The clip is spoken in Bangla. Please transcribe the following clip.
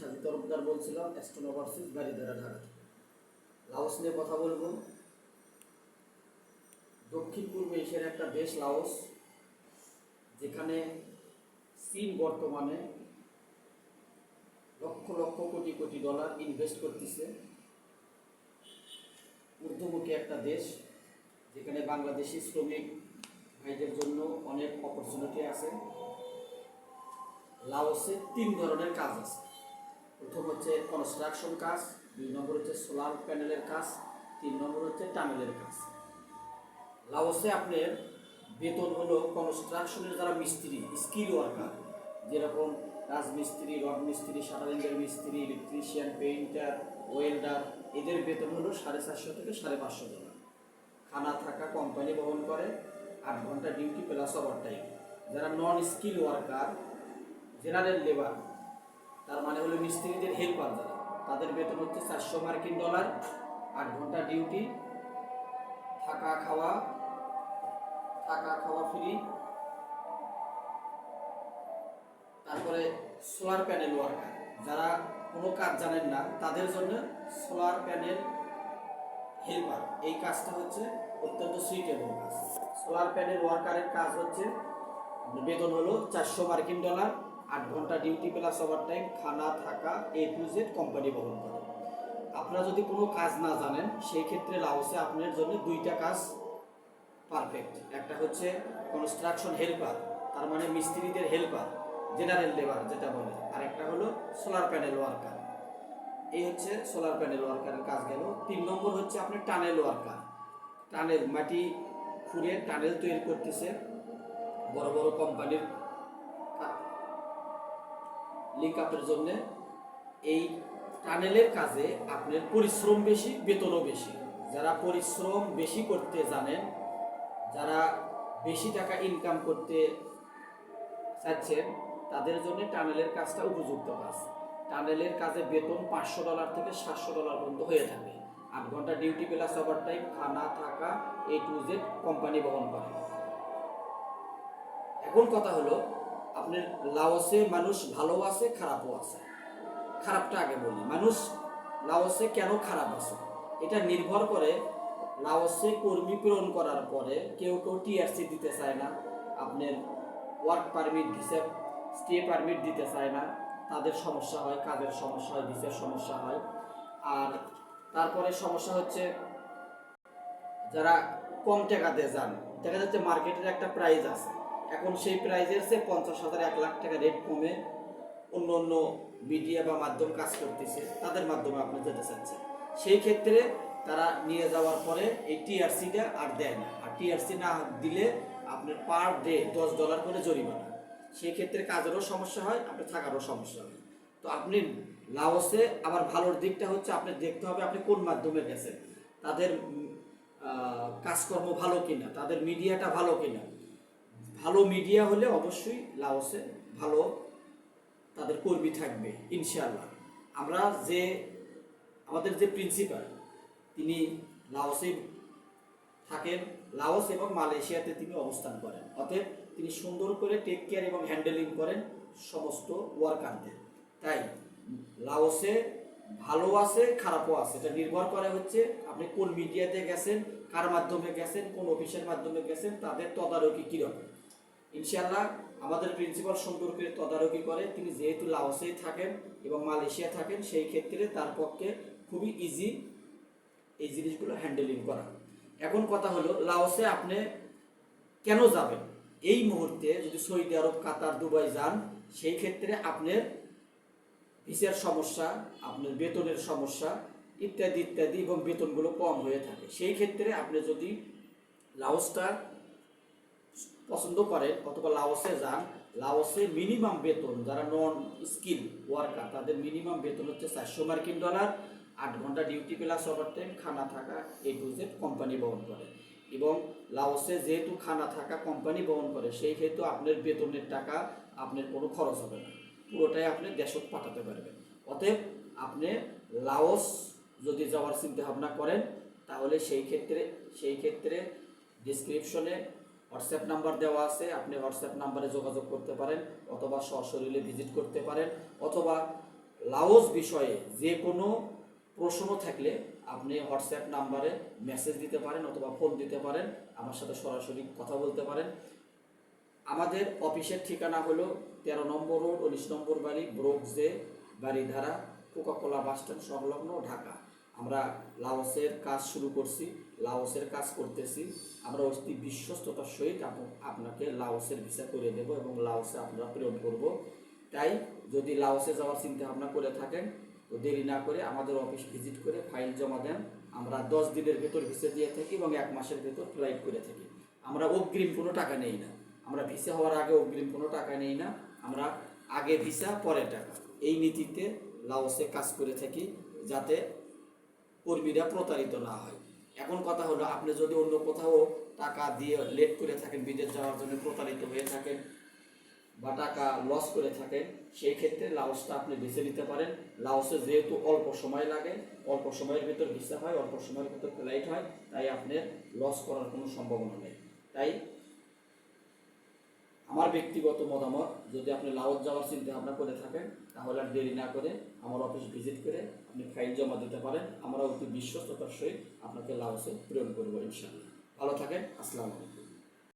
সাজিদ তরফদার বলছিলাম অ্যাস্ট্রোনোভার্সিস বারিধারা ঢাকা থেকে। লাওস নিয়ে কথা বলবো। দক্ষিণ পূর্ব এশিয়ার একটা দেশ লাওস, যেখানে চীন বর্তমানে লক্ষ লক্ষ কোটি কোটি ডলার ইনভেস্ট করতেছে। ঊর্ধ্বমুখী একটা দেশ, যেখানে বাংলাদেশি শ্রমিক ভাইদের জন্য অনেক অপরচুনিটি আছে। লাওসে 3 ধরনের কাজ আছে। প্রথম হচ্ছে কনস্ট্রাকশন কাজ, 2 নম্বর হচ্ছে সোলার প্যানেলের কাজ, 3 নম্বর হচ্ছে টানেলের কাজ। লাওসে আপনার বেতন হলো কনস্ট্রাকশনের যারা মিস্ত্রি, স্কিল ওয়ার্কার, যেরকম রাজমিস্ত্রি, রড মিস্ত্রি, শাটারিংয়ের মিস্ত্রি, ইলেকট্রিশিয়ান, পেইন্টার, ওয়েল্ডার, এদের বেতন হলো 450 থেকে 550 ডলার। খানা থাকা কোম্পানি বহন করে, 8 ঘন্টা ডিউটি প্লাস ওভারটাইম। যারা non skill worker, general labour, তার মানে হলো মিস্ত্রিদের হেল্পার, যারা তাদের বেতন হচ্ছে 400 মার্কিন ডলার, 8 ঘন্টা ডিউটি, থাকা খাওয়া ফ্রি। তারপরে সোলার প্যানেল ওয়ার্কার, যারা কোনো কাজ জানেন না তাদের জন্য সোলার প্যানেল হেল্পার, এই কাজটা হচ্ছে অত্যন্ত সুইটেবল কাজ। সোলার প্যানেল ওয়ার্কারের কাজ হচ্ছে বেতন হলো 400 মার্কিন ডলার, 8 ঘন্টা ডিউটি প্লাস ওভারটাইম, খানা থাকা A to Z কোম্পানি বহন করে। আপনারা যদি কোনো কাজ না জানেন, সেই ক্ষেত্রে লাওসে আপনার জন্য 2টা কাজ পারফেক্ট। একটা হচ্ছে কনস্ট্রাকশন হেল্পার, তার মানে মিস্ত্রিদের হেল্পার, জেনারেল লেবার যেটা বলে, আর একটা হলো সোলার প্যানেল ওয়ার্কার। এই হচ্ছে সোলার প্যানেল ওয়ার্কারের কাজ গেল। 3 নম্বর হচ্ছে আপনার টানেল ওয়ার্কার। টানেল, মাটি খুঁড়ে টানেল তৈরি করতেছে বড় বড় কোম্পানির লিঙ্ক আপের জন্য। এই টানেলের কাজে আপনার পরিশ্রম বেশি, বেতনও বেশি। যারা পরিশ্রম বেশি করতে জানেন, যারা বেশি টাকা ইনকাম করতে চাচ্ছেন, তাদের জন্য টানেলের কাজটা উপযুক্ত কাজ। টানেলের কাজে বেতন 500 ডলার থেকে 700 ডলার পর্যন্ত হয়ে থাকে। 8 ঘন্টা ডিউটি প্লাস ওভারটাইম, খানা থাকা A to Z কোম্পানি বহন করে। এখন কথা হলো, আপনার লাওসে মানুষ ভালো আছে, খারাপও আছে। খারাপটা আগে বলি। মানুষ লাওসে কেন খারাপ আছে, এটা নির্ভর করে লাওসে কর্মী প্রেরণ করার পরে কেউ কেউ টিআরসি দিতে চায় না, আপনার work permit, visa, stay permit দিতে চায় না, তাদের সমস্যা হয়, কাজের সমস্যা হয়, ভিসার সমস্যা হয়। আর তারপরে সমস্যা হচ্ছে যারা কম টাকা দিয়ে যান, দেখা যাচ্ছে মার্কেটের একটা প্রাইস আছে, এখন সেই প্রাইজের চেয়ে 50,000 1 লাখ টাকা রেট কমে অন্য অন্য মিডিয়া বা মাধ্যম কাজ করতেছে, তাদের মাধ্যমে আপনি যেতে চাচ্ছেন। সেই ক্ষেত্রে তারা নিয়ে যাওয়ার পরে এই টিআরসিটা আর দেয় না, আর টিআরসি না দিলে আপনার পার ডে $10 করে জরিমানা। সেই ক্ষেত্রে কাজেরও সমস্যা হয়, আপনার থাকারও সমস্যা হয়। তো আপনি লাওসে আবার ভালোর দিকটা হচ্ছে আপনি দেখতে হবে আপনি কোন মাধ্যমে গেছেন, তাদের কাজকর্ম ভালো কিনা, তাদের মিডিয়াটা ভালো কিনা। ভালো মিডিয়া হলে অবশ্যই লাওসে ভালো তাদের কর্মী থাকবে ইনশাআল্লাহ। আমরা যে আমাদের যে প্রিন্সিপাল, তিনি লাওসে থাকেন, লাওস এবং মালয়েশিয়াতে তিনি অবস্থান করেন। অতএব তিনি সুন্দর করে টেক কেয়ার এবং হ্যান্ডেলিং করেন সমস্ত ওয়ার্কারদের। তাই লাওসে ভালো আছে, খারাপও আছে, এটা নির্ভর করে হচ্ছে আপনি কোন মিডিয়াতে গেছেন, কার মাধ্যমে গেছেন, কোন অফিসের মাধ্যমে গেছেন, তাদের তদারকি কীরকম। ইনশাআল্লাহ আমাদের প্রিন্সিপাল সুন্দর করে তদারকি করে। তিনি যেহেতু লাওসেই থাকেন এবং মালয়েশিয়া থাকেন, সেই ক্ষেত্রে তার পক্ষে খুবই ইজি এই জিনিসগুলো হ্যান্ডেলিং করা। এখন কথা হলো, লাওসে আপনি কেন যাবেন? এই মুহূর্তে যদি সৌদি আরব, কাতার, দুবাই যান, সেই ক্ষেত্রে আপনার ভিসার সমস্যা, আপনার বেতনের সমস্যা ইত্যাদি ইত্যাদি, এবং বেতনগুলো কম হয়ে থাকে। সেই ক্ষেত্রে আপনি যদি লাওসটা পছন্দ করেন অথবা লাওসে যান, লাওসে মিনিমাম বেতন, যারা নন স্কিল ওয়ার্কার, তাদের মিনিমাম বেতন হচ্ছে 400 মার্কিন ডলার, 8 ঘন্টা ডিউটি প্লাস ওভারটাইম, খানা থাকা A to Z কোম্পানি বহন করে। এবং লাওসে যেহেতু খানা থাকা কোম্পানি বহন করে, সেই হেতু আপনার বেতনের টাকা আপনার কোনো খরচ হবে না, পুরোটাই আপনি দেশত পাঠাতে পারবেন। অতএব আপনি লাওস যদি যাওয়ার চিন্তা ভাবনা করেন, তাহলে সেই ক্ষেত্রে ডিসক্রিপশনে হোয়াটসঅ্যাপ নাম্বার দেওয়া আছে, আপনি হোয়াটসঅ্যাপ নাম্বারে যোগাযোগ করতে পারেন, অথবা সশরীরে ভিজিট করতে পারেন, অথবা লাওস বিষয়ে যে কোনো প্রশ্ন থাকলে আপনি হোয়াটসঅ্যাপ নাম্বারে মেসেজ দিতে পারেন অথবা ফোন দিতে পারেন, আমার সাথে সরাসরি কথা বলতে পারেন। আমাদের অফিসের ঠিকানা হলো 13 নম্বর রোড, 19 নম্বর বাড়ি, ব্রোকজে বাড়িধারা, কোকাকোলা বাস স্ট্যান্ড সংলগ্ন, ঢাকা। আমরা লাওসের কাজ শুরু করছি, লাওসের কাজ করতেছি। আমরা অতি বিশ্বস্ততার সহিত আপনাকে লাওসের ভিসা করে দেব এবং লাওসে আমরা প্রেরণ করব। তাই যদি লাওসে যাওয়ার চিন্তা ভাবনা করে থাকেন তো দেরি না করে আমাদের অফিস ভিজিট করে ফাইল জমা দেন। আমরা 10 দিনের ভেতর ভিসা দিয়ে থাকি এবং 1 মাসের ভেতর ফ্লাইট করে থাকি। আমরা অগ্রিম কোনো টাকা নেই না, আমরা ভিসা হওয়ার আগে অগ্রিম কোনো টাকা নেই না, আমরা আগে ভিসা পরে টাকা, এই নীতিতে লাওসে কাজ করে থাকি যাতে কর্মীরা প্রতারিত না হয়। এখন কথা হলো, আপনি যদি অন্য কোথাও টাকা দিয়ে লেট করে থাকেন, বিদেশ যাওয়ার জন্য প্রতারিত হয়ে থাকেন বা টাকা লস করে থাকেন, সেই ক্ষেত্রে লাওসটা আপনি বেছে নিতে পারেন। লাওসে যেহেতু অল্প সময় লাগে, অল্প সময়ের ভিতর ভিসা হয়, অল্প সময়ের ভিতর ফ্লাইট হয়, তাই আপনার লস করার কোনো সম্ভাবনা নেই। তাই আমার ব্যক্তিগত মতামত, যদি আপনি লাওস যাওয়ার চিন্তা ভাবনা করে থাকেন তাহলে আর দেরি না করে আমার অফিস ভিজিট করে আপনি ফাইল জমা দিতে পারেন। আমরা অতি বিশ্বস্ততার সহিত আপনাকে লাওসে প্রেরণ করবো ইনশাআল্লাহ। ভালো থাকেন, আসসালামু আলাইকুম।